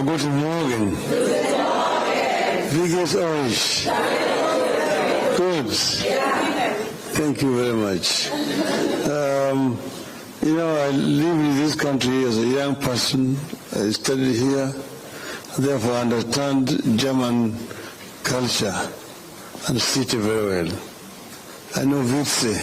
Guten Morgen. Wie geht's euch? Good. Thank you very much. I live in this country as a young person. I studied here. Therefore, I understand German culture and city very well. I know Witze,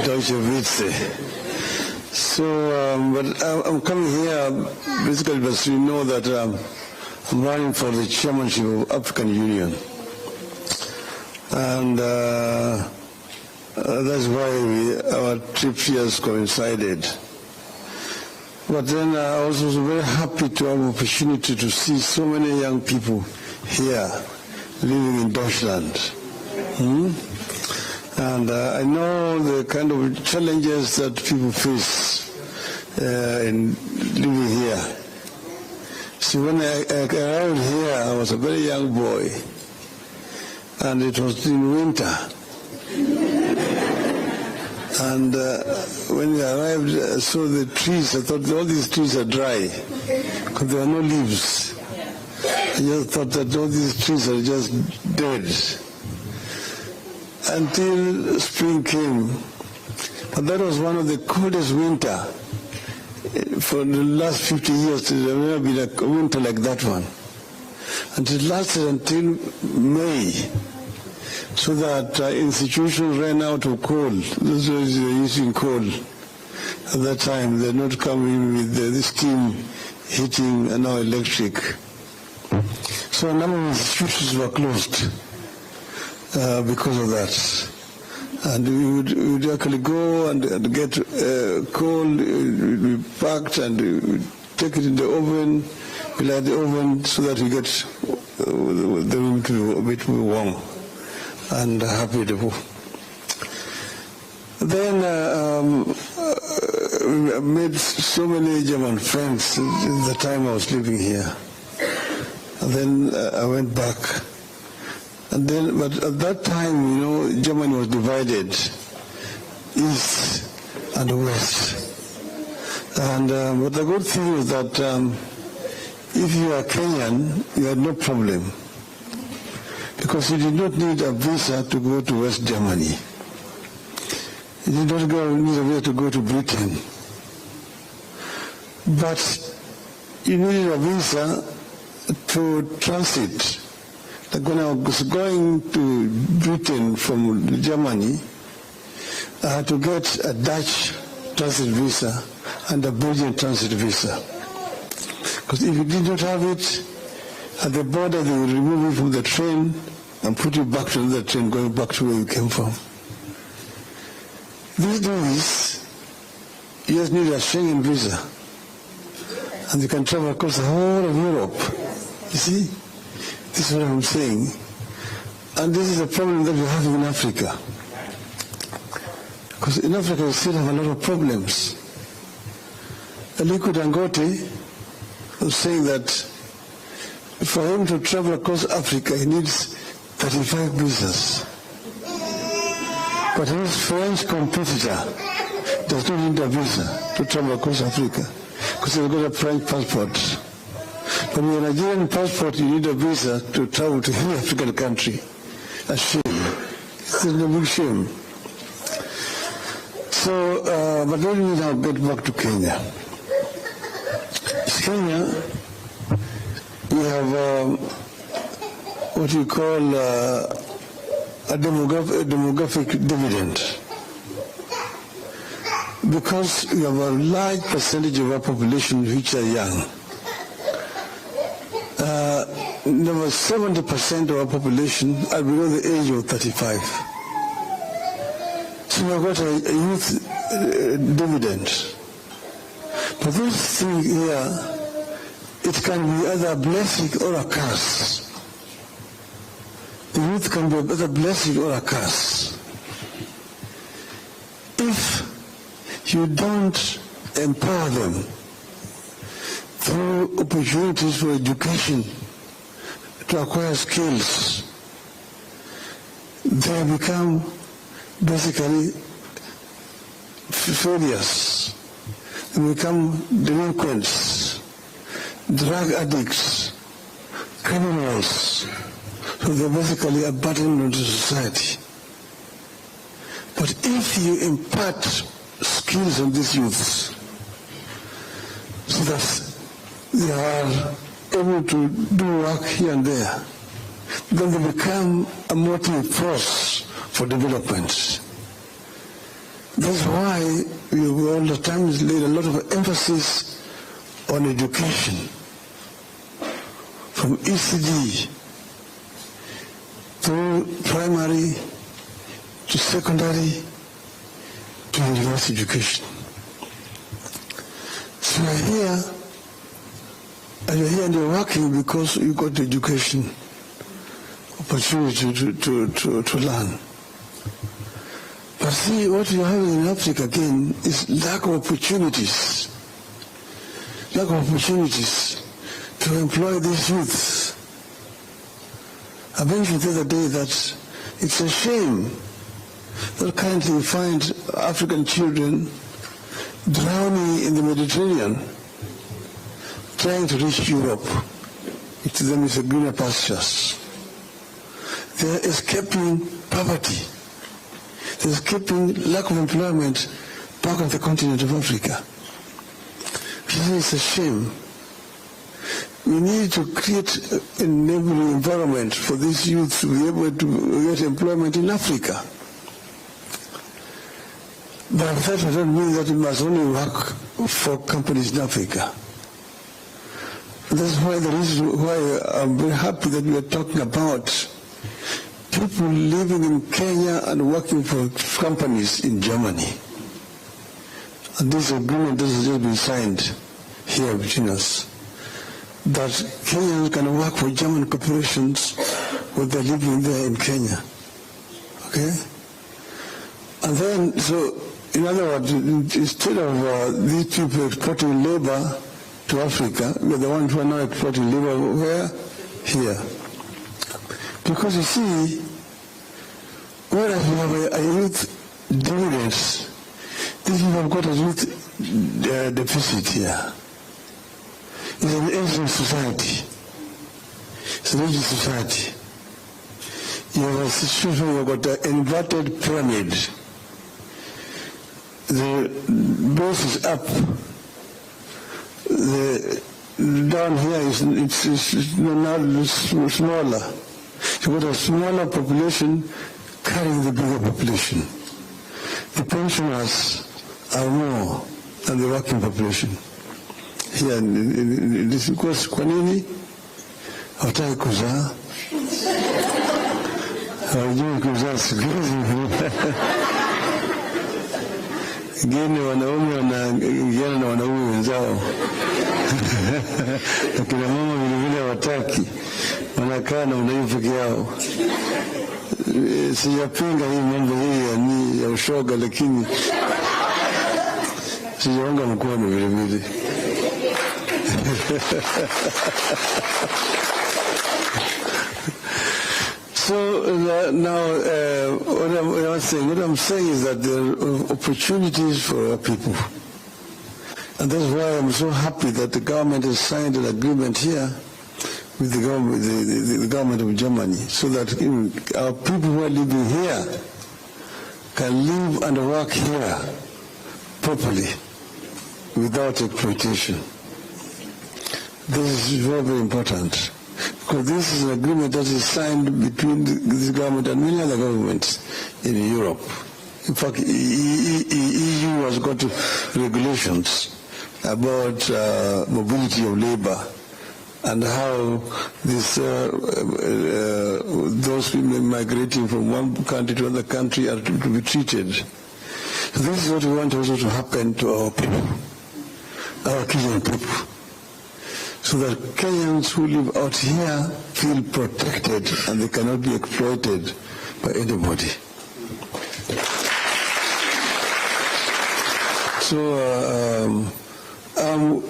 Deutsche Witze. So, but I'm coming here basically because you know that I'm running for the chairmanship of African Union. And that's why our trip here has coincided. But then I also was very happy to have an opportunity to see so many young people here living in Deutschland. And I know the kind of challenges that people face in living here. See, when I arrived here, I was a very young boy, and it was in winter. And when we arrived, I saw the trees. I thought all these trees are dry because there are no leaves. I just thought that all these trees are just dead until spring came. But that was one of the coldest winter for the last 50 years. There has never been a winter like that one. And it lasted until May, so that institutions ran out of coal. Those were using coal at that time. They're not coming with the steam heating and now electric. So a number of institutions were closed because of that. And we would actually go and get coal, we packed and we take it in the oven, we light the oven so that we get the room to be a bit more warm and happy to go. Then I made so many German friends in the time I was living here. And then I went back. And then, but at that time, Germany was divided, east and west. And but the good thing was that if you are Kenyan, you had no problem, because you did not need a visa to go to West Germany. You did not need a visa to go to Britain. But you needed a visa to transit. Like when I was going to Britain from Germany, I had to get a Dutch transit visa and a Belgian transit visa. Because if you did not have it, at the border they would remove you from the train and put you back to another train going back to where you came from. These days, you just need a Schengen visa, and you can travel across the whole of Europe. You see? This is what I'm saying. And this is a problem that we have in Africa. Because in Africa we still have a lot of problems. Aliko Dangote was saying that for him to travel across Africa he needs 35 visas. But his French competitor does not need a visa to travel across Africa because he's got a French passport. But with a Nigerian passport, you need a visa to travel to any African country. A shame. It's a big shame. So, but let me now get back to Kenya. In Kenya, we have what you call a demographic dividend. Because we have a large percentage of our population which are young. Over 70% of our population are below the age of 35. So we've got a youth dividend. But this thing here, it can be either a blessing or a curse. The youth can be either a blessing or a curse. If you don't empower them through opportunities for education, to acquire skills, they become basically failures. They become delinquents. drug addicts, criminals, so they're basically a burden on society. But if you impart skills on these youths, so that they are able to do work here and there, then they become a motive force for development. That's why we all the time laid a lot of emphasis on education, from ECD through primary to secondary to university education. So you're here, and you're here and you're working because you got the education opportunity to learn. But see, what you're having in Africa again is lack of opportunities. Lack of opportunities to employ these youths. I mentioned the other day that it's a shame that currently we find African children drowning in the Mediterranean, trying to reach Europe. To them is a greener pastures. They're escaping poverty. They're escaping lack of employment back on the continent of Africa. It's a shame. We need to create an enabling environment for these youth to be able to get employment in Africa. But that doesn't mean that we must only work for companies in Africa. That's why the reason why I'm very happy that we are talking about people living in Kenya and working for companies in Germany. And this agreement that has just been signed here between us, that Kenyans can work for German corporations when they're living there in Kenya. Okay? And then, so, in other words, instead of these people exporting labor to Africa, we're the ones who are now exporting labor where? Here. Because you see, whereas we have a youth dividends, these people have got a youth deficit here. It's an aging society. It's an aging society. You have a situation where you've got an inverted pyramid. The base is up. Down here it's now smaller. You've got a smaller population carrying the bigger population. The pensioners are more than the working population. Here, this because kwa nini hawataki kuzaa? Hawajui kuzaa siku hizi. Wengine wanaume wanaingiana na wanaume wenzao. Akina mama vilevile hawataki, wanakaa na wanaume peke yao. Sijapinga hii mambo hii ya ushoga, lakini sijaunga mkono vilevile. So now what I'm saying is that there are opportunities for our people. And that's why I'm so happy that the government has signed an agreement here with the government of Germany, so that our people who are living here can live and work here properly without exploitation. This is very, very important, because this is an agreement that is signed between this government and many other governments in Europe. In fact, EU has got regulations about mobility of labor and how this, those people migrating from one country to another country are to be treated. So this is what we want also to happen to our people, our Kenyan people, so that Kenyans who live out here feel protected and they cannot be exploited by anybody. So I'm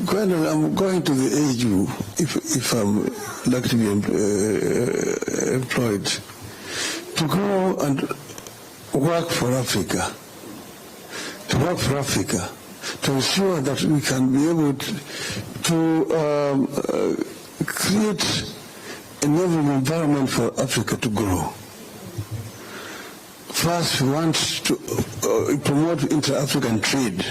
going to the age if I'm like to be employed, to go and work for Africa. To work for Africa. to ensure that we can be able to create a level environment for Africa to grow. First, we want to promote inter-African trade,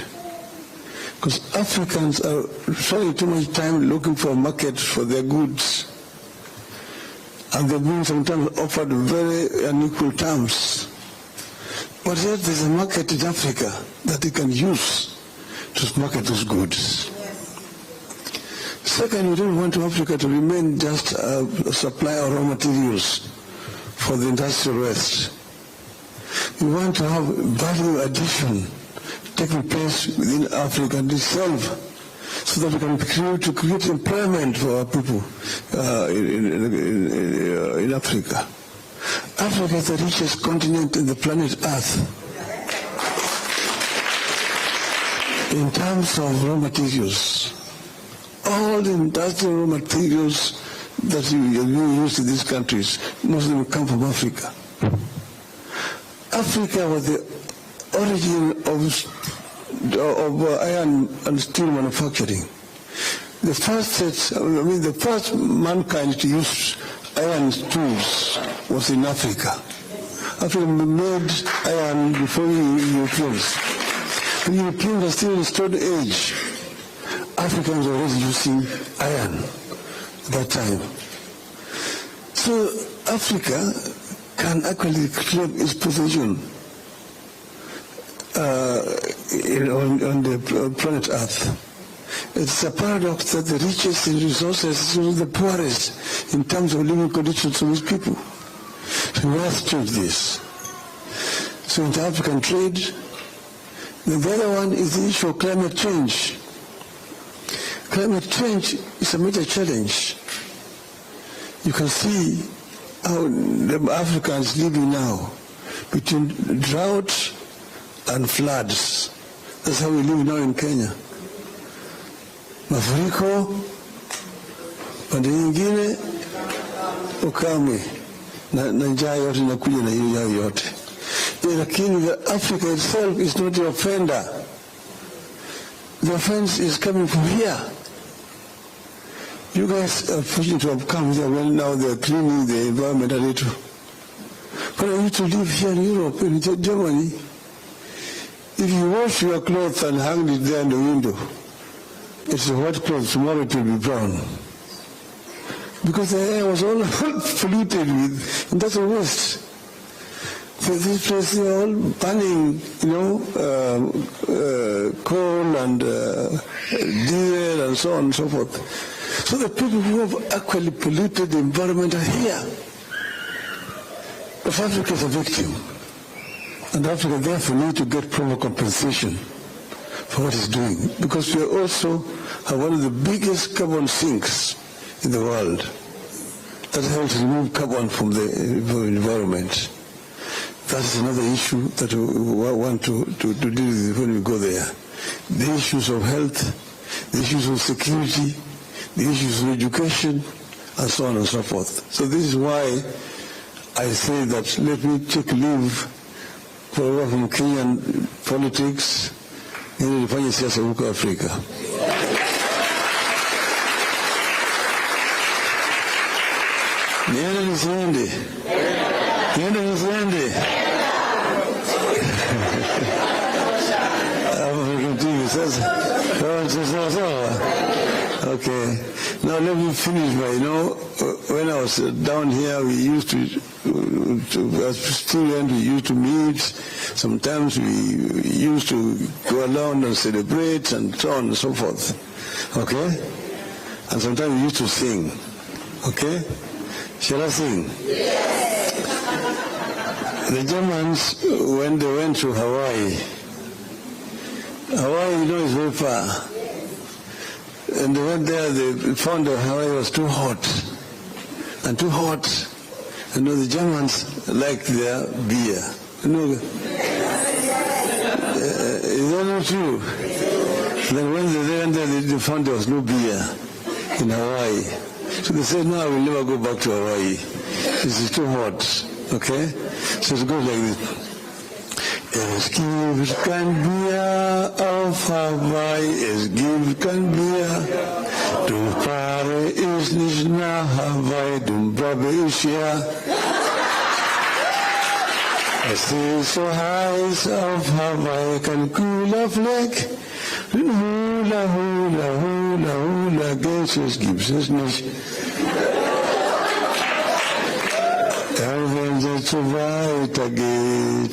because Africans are spending too much time looking for a market for their goods, and they're being sometimes offered very unequal terms. But yet there's a market in Africa that they can use to market those goods. Second, we don't want Africa to remain just a supplier of raw materials for the industrial West. We want to have value addition taking place within Africa itself, so that we can create employment for our people in Africa. Africa is the richest continent in the planet Earth in terms of raw materials. All the industrial raw materials that you use in these countries, most of them come from Africa. Africa was the origin of iron and steel manufacturing. The first mankind to use iron tools was in Africa. Africa made iron before Europeans. The Europeans are still in the Stone Age. Africans were already using iron at that time. So Africa can actually claim its position on the planet Earth. It's a paradox that the richest in resources is also the poorest in terms of living conditions of its people. So we have to change this. So inter-African trade. The other one is the issue of climate change. Climate change is a major challenge. You can see how the Africans living now between drought and floods. That's how we live now in Kenya. Mafuriko, pande nyingine ukame na njaa yote inakuja na hiyo yao yote. Lakini Africa itself is not the offender. The offense is coming from here. You guys are fortunate to have come here when now they're cleaning the environment a little. But I used to live here in Europe, in Germany. If you wash your clothes and hang it there in the window, it's a white cloth, tomorrow it will be brown. Because the air was all polluted with industrial waste. So these places are all burning, coal and diesel and so on and so forth. So the people who have actually polluted the environment are here. But Africa is a victim. And Africa therefore needs to get proper compensation for what it's doing. Because we also have one of the biggest carbon sinks in the world that helps remove carbon from the environment. That is another issue that we want to deal with when we go there. The issues of health, the issues of security, the issues of education, and so on and so forth. So this is why I say that let me take leave from Kenyan politics ili nifanye siasa huko Afrika. Niende nisiende? Niende nisiende? Okay. Now let me finish by, when I was down here, we used to as students, we used to meet. Sometimes we used to go around and celebrate and so on and so forth. Okay? And sometimes we used to sing. Okay? Shall I sing? Yes. The Germans, when they went to Hawaii, is very far. And they went there, they found that Hawaii was too hot. And too hot. The Germans liked their beer. Is that not true? Then when they went there, they found there was no beer in Hawaii. So they said, no, I will never go back to Hawaii. This is too hot. Okay? So it goes like this. Es gibt kein Bier auf Hawaii, es gibt kein Bier. Du fahre ich nicht nach Hawaii, du bleibe ich hier. Es ist so heiß auf Hawaii, kein cooler Fleck. Hula, hula, hula, hula, Geld gibt es nicht. Wenn es so weitergeht,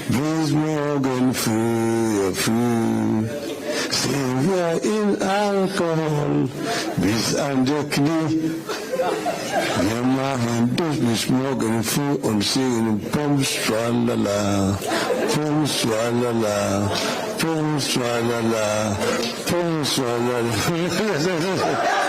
bis morgen früh, sehen wir in Alkohol bis an der Knie. Wir machen das bis morgen früh und singen Pums, Swalala, Pums, Swalala, Pums, Swalala, Pums, Swalala.